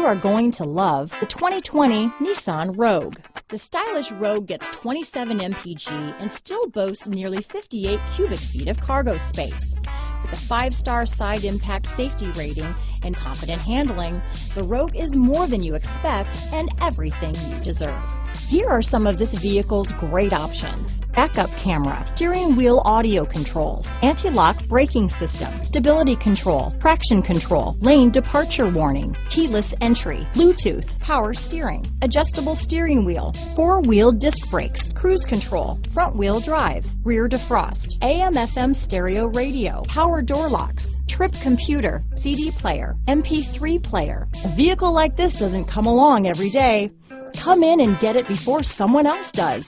are going to love the 2020 Nissan Rogue. The stylish Rogue gets 27 mpg and still boasts nearly 58 cubic feet of cargo space. With a 5-star side impact safety rating and confident handling, the Rogue is more than you expect and everything you deserve. Here are some of this vehicle's great options: backup camera, steering wheel audio controls, anti-lock braking system, stability control, traction control, lane departure warning, keyless entry, Bluetooth, power steering, adjustable steering wheel, 4-wheel disc brakes, cruise control, front wheel drive, rear defrost, AM/FM stereo radio, power door locks, trip computer, CD player, MP3 player. A vehicle like this doesn't come along every day. Come in and get it before someone else does.